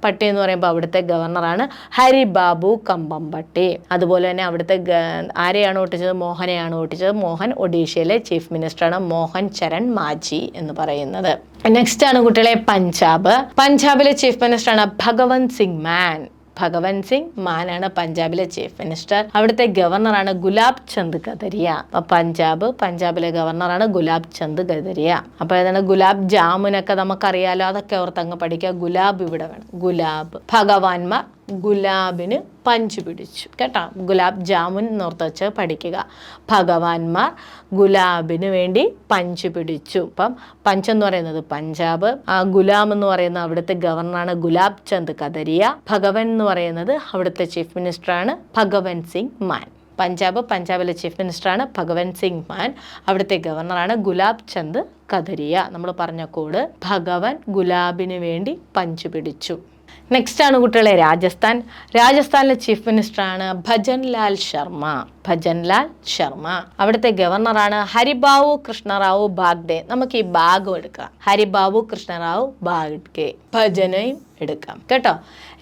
പട്ടി എന്ന് പറയുമ്പോൾ അവിടുത്തെ ഗവർണറാണ് ഹരിബാബു കമ്പംപട്ടി. അതുപോലെ തന്നെ അവിടുത്തെ ആരെയാണ് ഓട്ടിച്ചത്? മോഹനെയാണ് ഓട്ടിച്ചത്. മോഹൻ ഒഡീഷയിലെ ചീഫ് മിനിസ്റ്ററാണ് മോഹൻ ചരൺ മാജി എന്ന് പറയുന്നത്. നെക്സ്റ്റ് ആണ് കുട്ടികളെ പഞ്ചാബിലെ ചീഫ് മിനിസ്റ്ററാണ് ഭഗവന്ത് സിംഗ് മാൻ ആണ് പഞ്ചാബിലെ ചീഫ് മിനിസ്റ്റർ. അവിടുത്തെ ഗവർണറാണ് ഗുലാബ് ചന്ദ് ഖദരിയ. പഞ്ചാബിലെ ഗവർണറാണ് ഗുലാബ് ചന്ദ് ഖദരിയ. അപ്പോൾ ഏതാണ്? ഗുലാബ് ജാമുനൊക്കെ നമുക്കറിയാലോ, അതൊക്കെ ഓർത്തങ്ങ് പഠിക്കുക. ഗുലാബ് ഇവിടെ വേണം. ഗുലാബ്. ഭഗവാൻമാർ ഗുലാബിന് പഞ്ച് പിടിച്ചു കേട്ടോ. ഗുലാബ് ജാമുൻ എന്നോർത്ത് വെച്ച് പഠിക്കുക. ഭഗവാൻമാർ ഗുലാബിന് വേണ്ടി പഞ്ച് പിടിച്ചു. അപ്പം പഞ്ച് എന്ന് പറയുന്നത് പഞ്ചാബ്. ഗുലാം എന്ന് പറയുന്നത് അവിടുത്തെ ഗവർണറാണ് ഗുലാബ് ചന്ദ് ഖദരിയ. ഭഗവൻ എന്ന് പറയുന്നത് അവിടുത്തെ ചീഫ് മിനിസ്റ്ററാണ് ഭഗവന്ത് സിംഗ് മാൻ. പഞ്ചാബിലെ ചീഫ് മിനിസ്റ്ററാണ് ഭഗവന്ത് സിംഗ് മാൻ. അവിടുത്തെ ഗവർണറാണ് ഗുലാബ് ചന്ദ് ഖദരിയ. നമ്മൾ പറഞ്ഞ കോഡ് ഭഗവൻ ഗുലാബിന് വേണ്ടി പഞ്ച് പിടിച്ചു. നെക്സ്റ്റ് ആണ് കുട്ടികളെ രാജസ്ഥാനിലെ ചീഫ് മിനിസ്റ്ററാണ് ഭജൻലാൽ ശർമ്മ. അവിടുത്തെ ഗവർണറാണ് ഹരിബാബു കൃഷ്ണറാവു ബാഗ്ഡെ. നമുക്ക് ഈ ബാഗും എടുക്കാം. ഹരിബാബു കൃഷ്ണറാവു ബാഗ്ഡെ. ഭജനയും എടുക്കാം കേട്ടോ.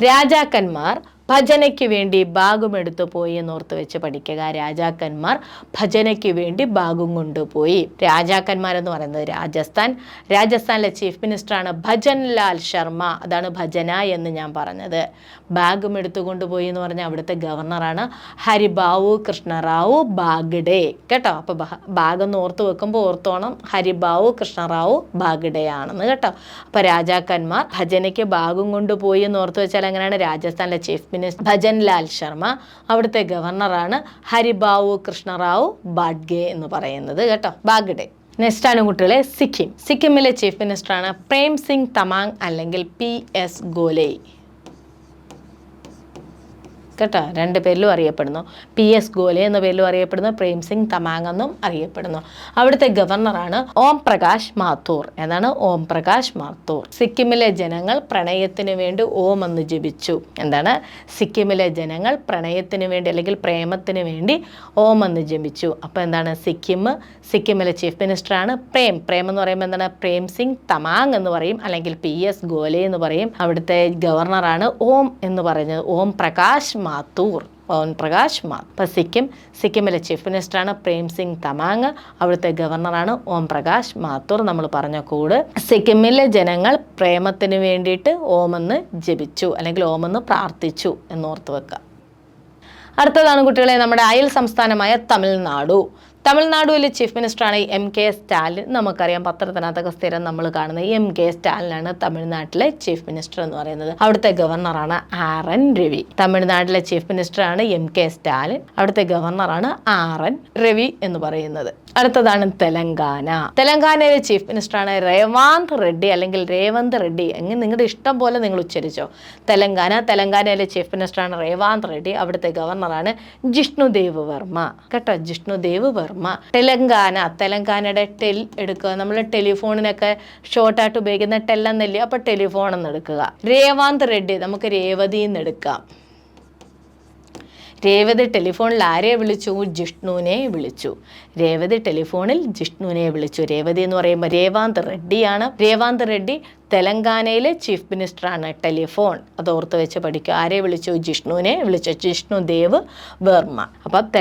രാജാക്കന്മാർ ഭജനയ്ക്ക് വേണ്ടി ബാഗും എടുത്തു പോയി എന്നോർത്ത് വെച്ച് പഠിക്കുക. രാജാക്കന്മാർ ഭജനയ്ക്ക് വേണ്ടി ബാഗും കൊണ്ടുപോയി. രാജാക്കന്മാരെന്ന് പറയുന്നത് രാജസ്ഥാനിലെ ചീഫ് മിനിസ്റ്ററാണ് ഭജൻലാൽ ശർമ്മ. അതാണ് ഭജന എന്ന് ഞാൻ പറഞ്ഞത്. ബാഗും എടുത്തുകൊണ്ടുപോയി എന്ന് പറഞ്ഞാൽ അവിടുത്തെ ഗവർണറാണ് ഹരിബാബു കൃഷ്ണറാവു ബാഗ്ഡെ കേട്ടോ. അപ്പോൾ ബാഗെന്ന് ഓർത്ത് വെക്കുമ്പോൾ ഓർത്തോണം ഹരിബാബു കൃഷ്ണറാവു ബാഗ്ഡെ ആണെന്ന് കേട്ടോ. അപ്പോൾ രാജാക്കന്മാർ ഭജനയ്ക്ക് ബാഗും കൊണ്ടുപോയി എന്ന് ഓർത്ത് വെച്ചാൽ അങ്ങനെയാണ്. രാജസ്ഥാനിലെ ചീഫ് മിനിസ്റ്റർ ഭജൻലാൽ ശർമ്മ. അവിടുത്തെ ഗവർണറാണ് ഹരിബാബു കൃഷ്ണറാവു ബാഗ്ഡെ എന്ന് പറയുന്നത് കേട്ടോ. ബാഗ്ഡെ. നെക്സ്റ്റ് ആണ് കുട്ടികളെ സിക്കിമിലെ ചീഫ് മിനിസ്റ്ററാണ് പ്രേം സിംഗ് തമാങ് അല്ലെങ്കിൽ PS ഗോലെ കേട്ടോ. രണ്ട് പേരിലും അറിയപ്പെടുന്നു. PS ഗോലെ എന്ന പേരിലും അറിയപ്പെടുന്നു, പ്രേം സിംഗ് തമാങ് എന്നും അറിയപ്പെടുന്നു. അവിടുത്തെ ഗവർണറാണ് ഓം പ്രകാശ് മാത്തൂർ. എന്നാണ് ഓം പ്രകാശ് മാത്തൂർ. സിക്കിമിലെ ജനങ്ങൾ പ്രണയത്തിന് വേണ്ടി ഓം എന്ന് ജപിച്ചു. എന്താണ്? സിക്കിമിലെ ജനങ്ങൾ പ്രണയത്തിന് വേണ്ടി അല്ലെങ്കിൽ പ്രേമത്തിന് വേണ്ടി ഓം എന്ന് ജപിച്ചു. അപ്പോൾ എന്താണ്? സിക്കിമിലെ ചീഫ് മിനിസ്റ്ററാണ് പ്രേം എന്ന് പറയുമ്പോൾ എന്താണ്? പ്രേം സിംഗ് തമാങ് എന്ന് പറയും, അല്ലെങ്കിൽ PS ഗോലെ എന്ന് പറയും. അവിടുത്തെ ഗവർണറാണ് ഓം എന്ന് പറയുന്നത് ഓം പ്രകാശ് മാത്തൂർ. അപ്പോൾ സിക്കിമിലെ ചീഫ് മിനിസ്റ്ററാണ് പ്രേം സിംഗ് തമാങ്. അവിടുത്തെ ഗവർണറാണ് ഓം പ്രകാശ് മാത്തൂർ. നമ്മൾ പറഞ്ഞ കോഡ് സിക്കിമിലെ ജനങ്ങൾ പ്രേമത്തിന് വേണ്ടിയിട്ട് ഓമെന്ന് ജപിച്ചു അല്ലെങ്കിൽ ഓമെന്ന് പ്രാർത്ഥിച്ചു എന്നോർത്ത് വെക്കുക. അടുത്തതാണ് കുട്ടികളെ നമ്മുടെ അയൽ സംസ്ഥാനമായ തമിഴ്നാടുവിലെ ചീഫ് മിനിസ്റ്ററാണ് MK സ്റ്റാലിൻ. നമുക്കറിയാം, പത്രത്തിനകത്തൊക്കെ സ്ഥിരം നമ്മൾ കാണുന്നത് MK സ്റ്റാലിനാണ് തമിഴ്നാട്ടിലെ ചീഫ് മിനിസ്റ്റർ എന്ന് പറയുന്നത്. അവിടുത്തെ ഗവർണറാണ് RN രവി. തമിഴ്നാട്ടിലെ ചീഫ് മിനിസ്റ്ററാണ് MK സ്റ്റാലിൻ. അവിടുത്തെ ഗവർണറാണ് RN രവി എന്ന് പറയുന്നത്. അടുത്തതാണ് തെലങ്കാനയിലെ ചീഫ് മിനിസ്റ്ററാണ് രേവാന്ത് റെഡ്ഡി അല്ലെങ്കിൽ രേവന്ത് റെഡ്ഡി. എങ്ങനെ നിങ്ങളുടെ ഇഷ്ടം പോലെ നിങ്ങൾ ഉച്ചരിച്ചോ. തെലങ്കാനയിലെ ചീഫ് മിനിസ്റ്ററാണ് രേവാന്ത് റെഡ്ഡി. അവിടുത്തെ ഗവർണറാണ് ജിഷ്ണുദേവ് വർമ്മ കേട്ടോ. ജിഷ്ണുദേവ് വർമ്മ. തെലങ്കാനയുടെ ടെൽ എടുക്കുക. നമ്മൾ ടെലിഫോണിനൊക്കെ ഷോർട്ടായിട്ട് ഉപയോഗിക്കുന്ന ടെല്ലെന്നല്ലേ, അപ്പോൾ ടെലിഫോൺ എന്ന് എടുക്കുക. രേവാന്ത് റെഡ്ഡി നമുക്ക് രേവതി എന്ന് എടുക്കാം. രേവതി ടെലിഫോണിൽ ആരെ വിളിച്ചു? ജിഷ്ണുവിനെ വിളിച്ചു. രേവതി എന്ന് പറയുമ്പോൾ രേവാന്ത് റെഡ്ഡിയാണ്. രേവാന്ത് റെഡ്ഡി തെലങ്കാനയിലെ ചീഫ് മിനിസ്റ്ററാണ്. ടെലിഫോൺ അത് ഓർത്ത് വെച്ച് പഠിക്കുക. ആരെ വിളിച്ചു? ജിഷ്ണുവിനെ വിളിച്ചു. ജിഷ്ണുദേവ് വർമ്മ. അപ്പം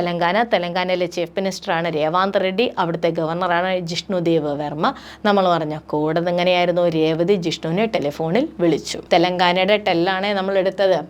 തെലങ്കാനയിലെ ചീഫ് മിനിസ്റ്ററാണ് രേവാന്ത് റെഡ്ഡി. അവിടുത്തെ ഗവർണറാണ് ജിഷ്ണുദേവ് വർമ്മ. നമ്മൾ പറഞ്ഞ കോഡ് എങ്ങനെയായിരുന്നു? രേവതി ജിഷ്ണുവിനെ ടെലിഫോണിൽ വിളിച്ചു. തെലങ്കാനയുടെ ടെല്ലാണ് നമ്മൾ എടുത്തത്.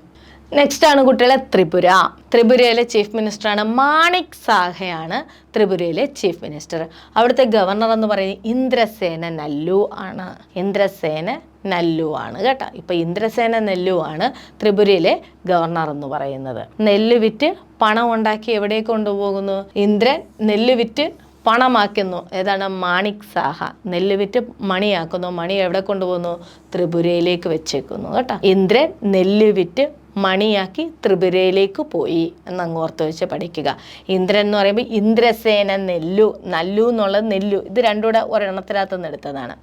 നെക്സ്റ്റ് ആണ് കുട്ടികളെ ത്രിപുര. ത്രിപുരയിലെ ചീഫ് മിനിസ്റ്ററാണ് മാണിക് സാഹയാണ് ത്രിപുരയിലെ ചീഫ് മിനിസ്റ്റർ. അവിടുത്തെ ഗവർണർ എന്ന് പറയുന്നത് ഇന്ദ്രസേന നല്ലു ആണ്. ഇന്ദ്രസേന നല്ലു ആണ് കേട്ടോ. ഇപ്പൊ ഇന്ദ്രസേന നല്ലു ആണ് ത്രിപുരയിലെ ഗവർണർ എന്ന് പറയുന്നത്. നെല്ല് വിറ്റ് പണം ഉണ്ടാക്കി എവിടേക്ക് കൊണ്ടുപോകുന്നു? ഇന്ദ്രൻ നെല്ല് വിറ്റ് പണമാക്കുന്നു. ഏതാണ്? മാണിക് സാഹ നെല്ല് വിറ്റ് മണിയാക്കുന്നു. മണി എവിടെ കൊണ്ടുപോകുന്നു? ത്രിപുരയിലേക്ക് വെച്ചേക്കുന്നു കേട്ടോ. ഇന്ദ്രൻ നെല്ല് വിറ്റ് മണിയാക്കി ത്രിപുരയിലേക്ക് പോയി എന്നങ്ങ് ഓർത്ത് വെച്ച് പഠിക്കുക. ഇന്ദ്രൻ എന്ന് പറയുമ്പോൾ ഇന്ദ്രസേന നെല്ലു, നല്ലു എന്നുള്ളത് നെല്ലു, ഇത് രണ്ടുകൂടെ ഒരെണ്ണത്തിനകത്ത് നിന്ന് എടുത്തതാണ്.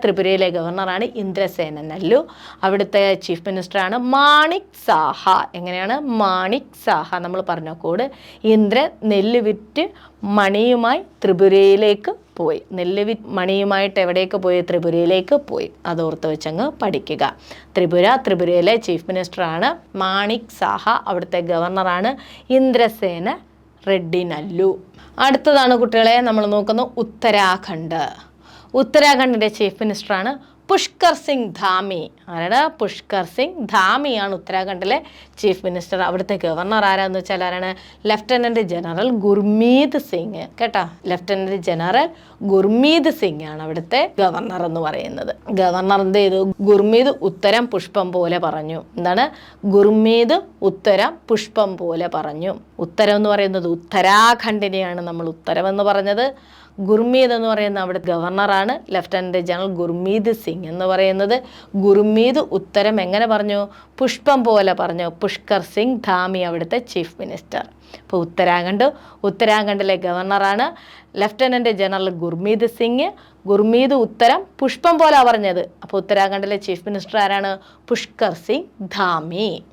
ത്രിപുരയിലെ ഗവർണറാണ് ഇന്ദ്രസേന നല്ലു. അവിടുത്തെ ചീഫ് മിനിസ്റ്ററാണ് മാണിക് സാഹ. എങ്ങനെയാണ്? മാണിക് സാഹ. നമ്മൾ പറഞ്ഞ കോഡ്. ഇന്ദ്രൻ നെല്ല് വിറ്റ് മണിയുമായി ത്രിപുരയിലേക്ക് പോയി. നെല്ല് മണിയുമായിട്ട് എവിടേക്ക് പോയി? ത്രിപുരയിലേക്ക് പോയി. അതോർത്ത് വെച്ചങ്ങ് പഠിക്കുക. ത്രിപുരയിലെ ചീഫ് മിനിസ്റ്ററാണ് മാണിക് സാഹ. അവിടുത്തെ ഗവർണറാണ് ഇന്ദ്രസേന റെഡ്ഡി നല്ലു. അടുത്തതാണ് കുട്ടികളെ നമ്മൾ നോക്കുന്നത് ഉത്തരാഖണ്ഡ്. ഉത്തരാഖണ്ഡിൻ്റെ ചീഫ് മിനിസ്റ്ററാണ് പുഷ്കർ സിംഗ് ധാമി. ആരാണ്? പുഷ്കർ സിംഗ് ധാമിയാണ് ഉത്തരാഖണ്ഡിലെ ചീഫ് മിനിസ്റ്റർ. അവിടുത്തെ ഗവർണർ ആരാന്ന് വെച്ചാൽ ആരാണ്? ലഫ്റ്റനന്റ് ജനറൽ ഗുർമീത് സിംഗ് കേട്ടോ. ലഫ്റ്റനന്റ് ജനറൽ ഗുർമീത് സിംഗ് ആണ് അവിടുത്തെ ഗവർണർ എന്ന് പറയുന്നത്. ഗവർണർ എന്ത് ചെയ്തു? ഗുർമീത് ഉത്തരം പുഷ്പം പോലെ പറഞ്ഞു. എന്താണ്? ഗുർമീത് ഉത്തരം പുഷ്പം പോലെ പറഞ്ഞു. ഉത്തരം എന്ന് പറയുന്നത് ഉത്തരാഖണ്ഡിനെയാണ് നമ്മൾ ഉത്തരം എന്ന് പറഞ്ഞത്. ഗുർമീത് എന്ന് പറയുന്ന അവിടെ ഗവർണറാണ്. ലഫ്റ്റനന്റ് ജനറൽ ഗുർമീത് സിംഗ് എന്ന് പറയുന്നത്. ഗുർമീത് ഉത്തരം എങ്ങനെ പറഞ്ഞു? പുഷ്പം പോലെ പറഞ്ഞു. പുഷ്കർ സിംഗ് ധാമി അവിടുത്തെ ചീഫ് മിനിസ്റ്റർ. ഇപ്പോൾ ഉത്തരാഖണ്ഡിലെ ഗവർണറാണ് ലഫ്റ്റനന്റ് ജനറൽ ഗുർമീത് സിംഗ്. ഗുർമീത് ഉത്തരം പുഷ്പം പോലെ പറഞ്ഞത്. അപ്പോൾ ഉത്തരാഖണ്ഡിലെ ചീഫ് മിനിസ്റ്റർ ആരാണ്? പുഷ്കർ സിംഗ് ധാമി.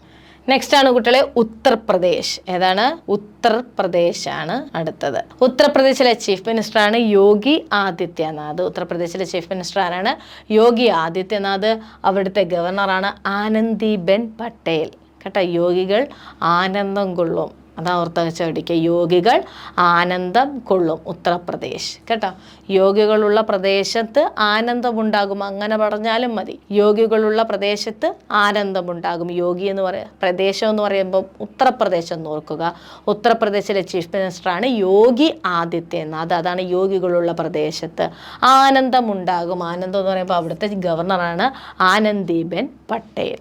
നെക്സ്റ്റ് ആണ് കുട്ടികളെ ഉത്തർപ്രദേശ്. ഏതാണ്? ഉത്തർപ്രദേശ് ആണ് അടുത്തത്. ഉത്തർപ്രദേശിലെ ചീഫ് മിനിസ്റ്ററാണ് യോഗി ആദിത്യനാഥ്. ഉത്തർപ്രദേശിലെ ചീഫ് മിനിസ്റ്റർ ആരാണ്? യോഗി ആദിത്യനാഥ്. അവിടുത്തെ ഗവർണറാണ് ആനന്ദിബെൻ പട്ടേൽ കേട്ടോ. യോഗികൾ ആനന്ദം കൊള്ളും, അതാ ഓർത്ത് വെച്ച് പഠിക്കുക. യോഗികൾ ആനന്ദം കൊള്ളും ഉത്തർപ്രദേശ് കേട്ടോ. യോഗികളുള്ള പ്രദേശത്ത് ആനന്ദമുണ്ടാകും, അങ്ങനെ പറഞ്ഞാലും മതി. യോഗികളുള്ള പ്രദേശത്ത് ആനന്ദമുണ്ടാകും. യോഗി എന്ന് പ്രദേശം എന്ന് പറയുമ്പോൾ ഉത്തർപ്രദേശ് എന്ന് ഓർക്കുക. ഉത്തർപ്രദേശിലെ ചീഫ് മിനിസ്റ്ററാണ് യോഗി ആദിത്യനാഥ്. അതാണ് യോഗികളുള്ള പ്രദേശത്ത് ആനന്ദമുണ്ടാകും. ആനന്ദം എന്ന് പറയുമ്പോൾ അവിടുത്തെ ഗവർണറാണ് ആനന്ദിബെൻ പട്ടേൽ.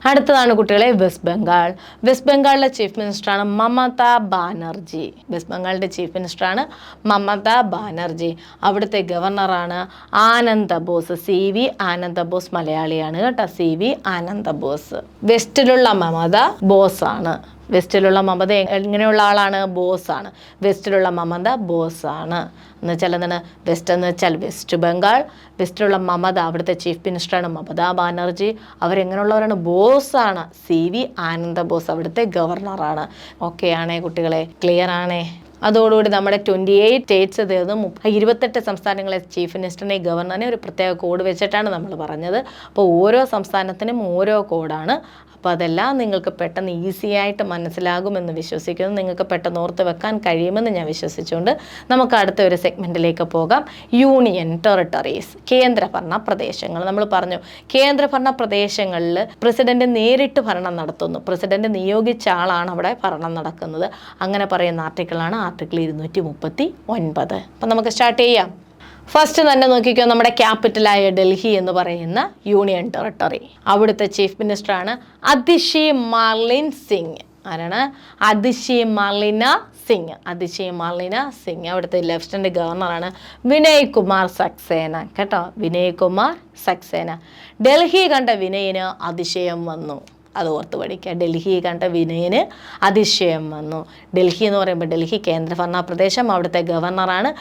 അടുത്തതാണ് കുട്ടികളെ വെസ്റ്റ് ബംഗാൾ. വെസ്റ്റ് ബംഗാളിലെ ചീഫ് മിനിസ്റ്ററാണ് മമതാ ബാനർജി. വെസ്റ്റ് ബംഗാളിൻ്റെ ചീഫ് മിനിസ്റ്ററാണ് മമതാ ബാനർജി. അവിടുത്തെ ഗവർണറാണ് ആനന്ദ ബോസ്. CV ആനന്ദ ബോസ് മലയാളിയാണ് കേട്ടോ. CV ആനന്ദ ബോസ്. വെസ്റ്റിലുള്ള മമത ബോസാണ്. വെസ്റ്റിലുള്ള മമത എങ്ങനെയുള്ള ആളാണ്? ബോസാണ്. വെസ്റ്റിലുള്ള മമത ബോസാണ് എന്ന് വെച്ചാൽ എന്താണ്? വെസ്റ്റ് എന്ന് വെച്ചാൽ വെസ്റ്റ് ബംഗാൾ. വെസ്റ്റിലുള്ള മമത അവിടുത്തെ ചീഫ് മിനിസ്റ്ററാണ് മമതാ ബാനർജി. അവരെങ്ങനെയുള്ളവരാണ്? ബോസാണ്. CV ആനന്ദ ബോസ് അവിടുത്തെ ഗവർണറാണ്. ഓക്കെ ആണേ കുട്ടികളെ? ക്ലിയർ ആണേ? അതോടുകൂടി നമ്മുടെ 28 സ്റ്റേറ്റ്സ് തീർന്നു. 28 സംസ്ഥാനങ്ങളെ ചീഫ് മിനിസ്റ്ററിനെ ഗവർണറിനെ ഒരു പ്രത്യേക കോഡ് വെച്ചിട്ടാണ് നമ്മൾ പറഞ്ഞത്. അപ്പോൾ ഓരോ സംസ്ഥാനത്തിനും ഓരോ കോഡാണ്. അപ്പോൾ അതെല്ലാം നിങ്ങൾക്ക് പെട്ടെന്ന് ഈസി ആയിട്ട് മനസ്സിലാകുമെന്ന് വിശ്വസിക്കുന്നു. നിങ്ങൾക്ക് പെട്ടെന്ന് ഓർത്ത് വെക്കാൻ കഴിയുമെന്ന് ഞാൻ വിശ്വസിച്ചുകൊണ്ട് നമുക്ക് അടുത്ത ഒരു സെഗ്മെൻറ്റിലേക്ക് പോകാം. യൂണിയൻ ടെറിട്ടറീസ്, കേന്ദ്രഭരണ പ്രദേശങ്ങൾ. നമ്മൾ പറഞ്ഞു കേന്ദ്രഭരണ പ്രദേശങ്ങളിൽ പ്രസിഡന്റ് നേരിട്ട് ഭരണം നടത്തുന്നു. പ്രസിഡന്റ് നിയോഗിച്ച ആളാണ് അവിടെ ഭരണം നടക്കുന്നത്. അങ്ങനെ പറയുന്ന ആർട്ടിക്കിളാണ് ആർട്ടിക്കിൾ 239. അപ്പം നമുക്ക് സ്റ്റാർട്ട് ചെയ്യാം. ഫസ്റ്റ് തന്നെ നോക്കിക്കോ, നമ്മുടെ ക്യാപിറ്റലായ ഡൽഹി എന്ന് പറയുന്ന യൂണിയൻ ടെറിട്ടറി. അവിടുത്തെ ചീഫ് മിനിസ്റ്ററാണ് അതിഷി മാർലിൻ സിംഗ്. ആരാണ്? അതിഷി മാർലിന സിംഗ്. അതിഷി മാർലിന സിംഗ്. അവിടുത്തെ ലെഫ്റ്റനന്റ് ഗവർണറാണ് വിനയ് കുമാർ സക്സേന കേട്ടോ. വിനയ് കുമാർ സക്സേന. ഡൽഹി കണ്ട വിനയിന് അതിശയം വന്നു. അത് ഓർത്ത് പഠിക്കുക. ഡൽഹി കണ്ട വിനയന് അതിശയം വന്നു. ഡൽഹി എന്ന് പറയുമ്പോൾ ഡൽഹി കേന്ദ്രഭരണ പ്രദേശം. അവിടുത്തെ ഗവർണറാണ്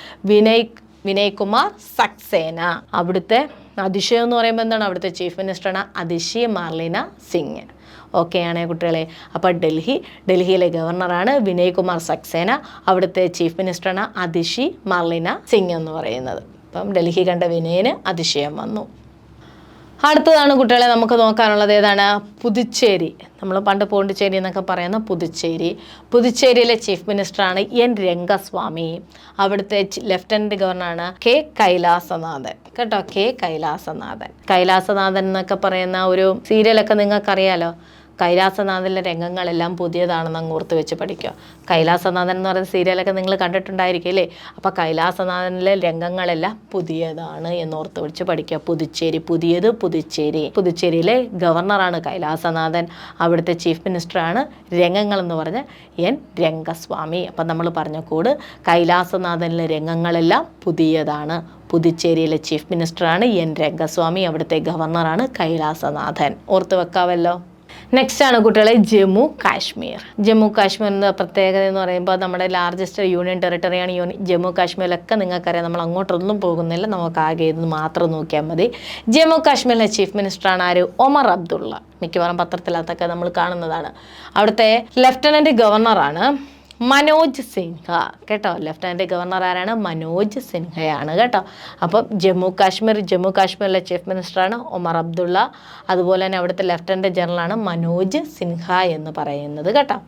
വിനയ് കുമാർ സക്സേന. അവിടുത്തെ അതിശയം എന്ന് പറയുമ്പോൾ എന്താണ്? അവിടുത്തെ ചീഫ് മിനിസ്റ്ററാണ് അതിഷി മാർലിന സിംഗ്. ഓക്കെ ആണേ കുട്ടികളെ? അപ്പോൾ ഡൽഹിയിലെ ഗവർണറാണ് വിനയ് കുമാർ സക്സേന. അവിടുത്തെ ചീഫ് മിനിസ്റ്ററാണ് അതിഷി മാർലിന സിംഗ് എന്ന് പറയുന്നത്. അപ്പം ഡൽഹി കണ്ട വിനയന് അതിശയം വന്നു. അടുത്തതാണ് കുട്ടികളെ നമുക്ക് നോക്കാനുള്ളത്. ഏതാണ്? പുതുച്ചേരി. നമ്മൾ പണ്ട് പോണ്ടിച്ചേരി എന്നൊക്കെ പറയുന്ന പുതുച്ചേരിയിലെ ചീഫ് മിനിസ്റ്ററാണ് N രംഗസ്വാമി. അവിടുത്തെ ലെഫ്റ്റനന്റ് ഗവർണറാണ് K കൈലാസനാഥൻ കേട്ടോ. K കൈലാസനാഥൻ എന്നൊക്കെ പറയുന്ന ഒരു സീരിയലൊക്കെ നിങ്ങൾക്കറിയാലോ. കൈലാസനാഥനിലെ രംഗങ്ങളെല്ലാം പുതിയതാണെന്ന് അങ്ങ് ഓർത്ത് വെച്ച് പഠിക്കുക. കൈലാസനാഥൻ എന്ന് പറയുന്ന സീരിയലൊക്കെ നിങ്ങൾ കണ്ടിട്ടുണ്ടായിരിക്കും അല്ലേ? അപ്പോൾ കൈലാസനാഥനിലെ രംഗങ്ങളെല്ലാം പുതിയതാണ് എന്നോർത്ത് വെച്ച് പഠിക്കുക. പുതുച്ചേരി, പുതിയത് പുതുച്ചേരി. പുതുച്ചേരിയിലെ ഗവർണറാണ് കൈലാസനാഥൻ, അവിടുത്തെ ചീഫ് മിനിസ്റ്ററാണ് രംഗങ്ങൾ എന്ന് പറഞ്ഞ എൻ രംഗസ്വാമി. അപ്പം നമ്മൾ പറഞ്ഞ കൂട് കൈലാസനാഥനിലെ രംഗങ്ങളെല്ലാം പുതിയതാണ്. പുതുച്ചേരിയിലെ ചീഫ് മിനിസ്റ്ററാണ് എൻ രംഗസ്വാമി, അവിടുത്തെ ഗവർണറാണ് കൈലാസനാഥൻ. ഓർത്ത് വെക്കാവല്ലോ. നെക്സ്റ്റ് ആണ് കുട്ടികളെ ജമ്മു കാശ്മീർ. ജമ്മു കാശ്മീരിൻ്റെ പ്രത്യേകത എന്ന് പറയുമ്പോൾ നമ്മുടെ ലാർജസ്റ്റ് യൂണിയൻ ടെറിട്ടറിയാണ് ജമ്മു കാശ്മീരിലൊക്കെ നിങ്ങൾക്കറിയാം. നമ്മൾ അങ്ങോട്ടൊന്നും പോകുന്നില്ല, നമുക്ക് ആകെ ഇത് മാത്രം നോക്കിയാൽ മതി. ജമ്മു കാശ്മീരിലെ ചീഫ് മിനിസ്റ്ററാണ് ആര്? ഒമർ അബ്ദുള്ള. മിക്കവാറും പത്രത്തിലകത്തൊക്കെ നമ്മൾ കാണുന്നതാണ്. അവിടുത്തെ ലെഫ്റ്റനൻറ്റ് ഗവർണറാണ് മനോജ് സിൻഹ കേട്ടോ. ലെഫ്റ്റനൻറ്റ് ഗവർണർ ആരാണ്? മനോജ് സിൻഹയാണ് കേട്ടോ. അപ്പം ജമ്മു കാശ്മീരിലെ ചീഫ് മിനിസ്റ്ററാണ് ഒമർ അബ്ദുള്ള. അതുപോലെ തന്നെ അവിടുത്തെ ലെഫ്റ്റനൻറ്റ് ജനറലാണ് മനോജ് സിൻഹ എന്ന് പറയുന്നത് കേട്ടോ.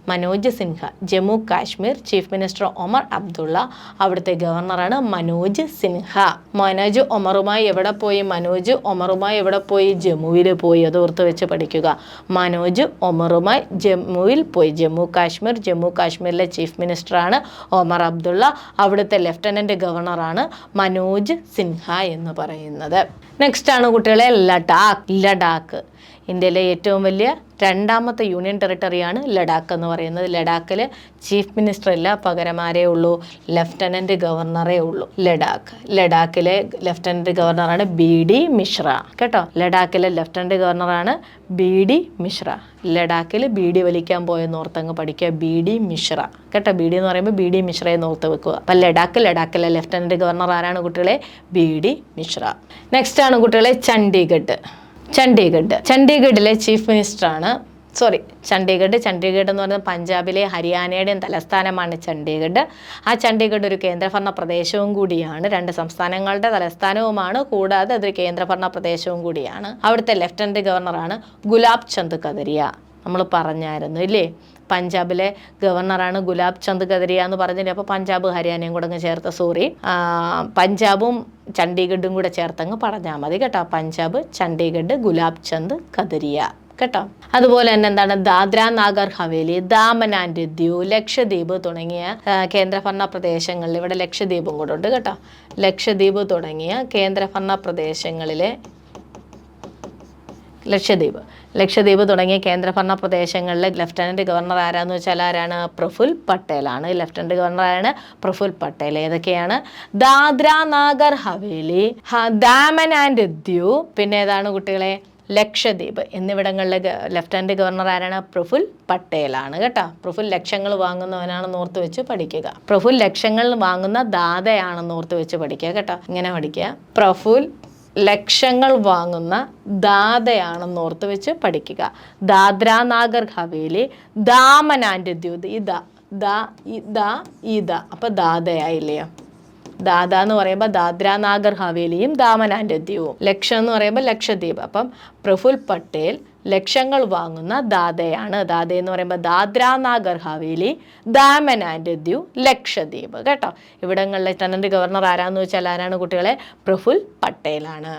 മനോജ് സിൻഹ. ജമ്മു കാശ്മീർ ചീഫ് മിനിസ്റ്റർ ഒമർ അബ്ദുള്ള, അവിടുത്തെ ഗവർണറാണ് മനോജ് സിൻഹ. മനോജ് ഒമറുമായി എവിടെ പോയി? മനോജ് ഒമറുമായി എവിടെ പോയി? ജമ്മുവിൽ പോയി. അത് ഓർത്ത് വെച്ച് പഠിക്കുക. മനോജ് ഒമറുമായി ജമ്മുവിൽ പോയി. ജമ്മു കാശ്മീരിലെ ചീഫ് മിനിസ്റ്ററാണ് ഒമർ അബ്ദുള്ള, അവിടുത്തെ ലെഫ്റ്റനൻറ്റ് ഗവർണറാണ് മനോജ് സിൻഹ എന്ന് പറയുന്നത്. നെക്സ്റ്റ് ആണ് കുട്ടികളെ ലഡാക്ക്. ഇന്ത്യയിലെ ഏറ്റവും വലിയ രണ്ടാമത്തെ യൂണിയൻ ടെറിട്ടറിയാണ് ലഡാക്ക് എന്ന് പറയുന്നത്. ലഡാക്കിൽ ചീഫ് മിനിസ്റ്റർ ഇല്ല, പകരം ആരേ ഉള്ളൂ? ലെഫ്റ്റനൻറ്റ് ഗവർണറേ ഉള്ളൂ. ലഡാക്കിലെ ലെഫ്റ്റനൻറ്റ് ഗവർണറാണ് BD മിശ്ര കേട്ടോ. ലഡാക്കിലെ ലെഫ്റ്റനൻറ്റ് ഗവർണറാണ് BD മിശ്ര. ലഡാക്കിൽ ബീഡി വലിക്കാൻ പോയെന്ന് ഓർത്തങ്ങ് പഠിക്കുക. BD മിശ്ര കേട്ടോ. BD എന്ന് പറയുമ്പോൾ BD മിശ്രയെ ഓർത്ത് വെക്കുക. അപ്പം ലഡാക്കിലെ ലെഫ്റ്റനൻറ്റ് ഗവർണർ ആരാണ് കുട്ടികളെ? BD മിശ്ര. നെക്സ്റ്റ് ആണ് കുട്ടികളെ ചണ്ഡീഗഡിലെ ചീഫ് മിനിസ്റ്ററാണ് ചണ്ഡീഗഡ് എന്ന് പറയുന്നത് പഞ്ചാബിലെ ഹരിയാനയുടെയും തലസ്ഥാനമാണ് ചണ്ഡീഗഡ്. ആ ചണ്ഡീഗഡ് ഒരു കേന്ദ്രഭരണ പ്രദേശവും കൂടിയാണ്. 2 സംസ്ഥാനങ്ങളുടെ തലസ്ഥാനവുമാണ്, കൂടാതെ അതൊരു കേന്ദ്രഭരണ പ്രദേശവും കൂടിയാണ്. അവിടുത്തെ ലെഫ്റ്റനൻറ്റ് ഗവർണറാണ് ഗുലാബ് ചന്ദ് കതരിയ. നമ്മൾ പറഞ്ഞായിരുന്നു ഇല്ലേ? പഞ്ചാബിലെ ഗവർണറാണ് ഗുലാബ് ചന്ദ് കതരിയ എന്ന് പറഞ്ഞിട്ട്. അപ്പോൾ പഞ്ചാബ് ഹരിയാനയും കൂടെ അങ്ങ് ചേർത്ത് പഞ്ചാബും ചണ്ഡീഗഡും കൂടെ ചേർത്തങ്ങ് പറഞ്ഞാൽ മതി കേട്ടോ. പഞ്ചാബ്, ചണ്ഡീഗഡ്, ഗുലാബ് ചന്ദ് കതരിയ കേട്ടോ. അതുപോലെ തന്നെ എന്താണ്? ദാദ്ര നാഗർ ഹവേലി, ദാമൻ ആൻഡ് ദിയു, ലക്ഷദ്വീപ് തുടങ്ങിയ കേന്ദ്രഭരണ പ്രദേശങ്ങളിൽ, ഇവിടെ ലക്ഷദ്വീപും കൂടെ ഉണ്ട് കേട്ടോ. ലക്ഷദ്വീപ് തുടങ്ങിയ കേന്ദ്രഭരണ പ്രദേശങ്ങളിലെ ലക്ഷദ്വീപ് തുടങ്ങിയ കേന്ദ്രഭരണ പ്രദേശങ്ങളിലെ ലെഫ്റ്റനൻറ്റ് ഗവർണർ ആരാന്ന് വെച്ചാൽ ആരാണ്? പ്രഫുൽ പട്ടേലാണ്. ലെഫ്റ്റനൻറ്റ് ഗവർണർ ആരാണ്? പ്രഫുൽ പട്ടേൽ. ഏതൊക്കെയാണ്? ദാദ്ര നാഗർ ഹവേലി, ദാമൻ ആൻഡ് ദിയു, പിന്നെ ഏതാണ് കുട്ടികളെ? ലക്ഷദ്വീപ് എന്നിവിടങ്ങളിലെ ലെഫ്റ്റനൻറ്റ് ഗവർണർ ആരാണ്? പ്രഫുൽ പട്ടേലാണ് കേട്ടോ. പ്രഫുൽ ലക്ഷങ്ങൾ വാങ്ങുന്നവനാണെന്ന് ഓർത്ത് വെച്ച് പഠിക്കുക. പ്രഫുൽ ലക്ഷങ്ങൾ വാങ്ങുന്ന ദാതയാണെന്ന് ഓർത്ത് വെച്ച് പഠിക്കുക കേട്ടോ. ഇങ്ങനെ പഠിക്കുക. പ്രഫുൽ ലക്ഷങ്ങൾ വാങ്ങുന്ന ദാതയാണെന്ന് ഓർത്ത് വെച്ച് പഠിക്കുക. ദാദ്ര നാഗർ ഹവേലി, ദാമൻ ആൻഡ് ദിയു, അപ്പൊ ദാതയായില്ലയോ? ദാദ എന്ന് പറയുമ്പോൾ ദാദ്ര നാഗർ ഹവേലിയും ദാമൻ ആൻഡ് ദിയുവും. ലക്ഷം എന്ന് പറയുമ്പോൾ ലക്ഷദ്വീപ്. അപ്പം പ്രഫുൽ പട്ടേൽ ലക്ഷങ്ങൾ വാങ്ങുന്ന ദാതയാണ്. ദാദ എന്ന് പറയുമ്പോൾ ദാദ്ര നാഗർ ഹവേലി, ദാമൻ ആൻഡ് ദിയു, ലക്ഷദ്വീപ് കേട്ടോ. ഇവിടങ്ങളിലെ ലെഫ്റ്റനൻറ്റ് ഗവർണർ ആരാന്ന് വെച്ചാൽ ആരാണ് കുട്ടികളെ? പ്രഫുൽ പട്ടേലാണ്.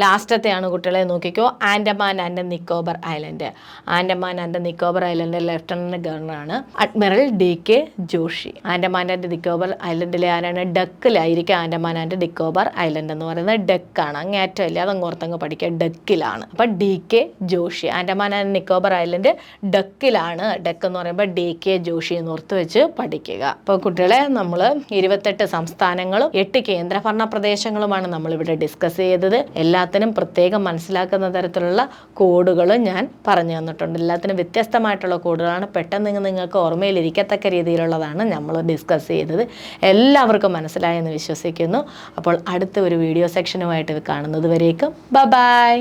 ലാസ്റ്റത്തെയാണ് കുട്ടികളെ നോക്കിക്കോ. Andaman and Nicobar island. Andaman and Nicobar island lieutenant ഗവർണറാണ് admiral DK Joshi. Andaman and Nicobar ഐലൻഡിലെ ആരാണ്? ഡക്കിലായിരിക്കും ആൻഡമാൻ ആൻഡ് നിക്കോബർ ഐലൻഡ് എന്ന് പറയുന്നത്. ഡക്കാണ്, അങ്ങേറ്റം ഇല്ല, അതങ്ങ് ഓർത്തങ്ങ് പഠിക്കുക. ഡക്കിലാണ്. അപ്പം DK Joshi. Andaman and Nicobar island ഡക്കിലാണ്. ഡക്ക് എന്ന് പറയുമ്പോൾ DK ജോഷി എന്ന് ഓർത്ത് വെച്ച് പഠിക്കുക. അപ്പോൾ കുട്ടികളെ നമ്മൾ 28 സംസ്ഥാനങ്ങളും 8 കേന്ദ്രഭരണ പ്രദേശങ്ങളുമാണ് നമ്മളിവിടെ ഡിസ്കസ് ചെയ്തത്. എല്ലാത്തിനും പ്രത്യേകം മനസ്സിലാക്കുന്ന തരത്തിലുള്ള കോഡുകൾ ഞാൻ പറഞ്ഞു തന്നിട്ടുണ്ട്. എല്ലാത്തിനും വ്യത്യസ്തമായിട്ടുള്ള കോഡുകളാണ്. പെട്ടെന്ന് നിങ്ങൾക്ക് ഓർമ്മയിലിരിക്കത്തക്ക രീതിയിലുള്ളതാണ് നമ്മൾ ഡിസ്കസ് ചെയ്തത്. എല്ലാവർക്കും മനസ്സിലായെന്ന് വിശ്വസിക്കുന്നു. അപ്പോൾ അടുത്ത ഒരു വീഡിയോ സെക്ഷനുമായിട്ട് കാണുന്നത് വരേക്കും ബൈ.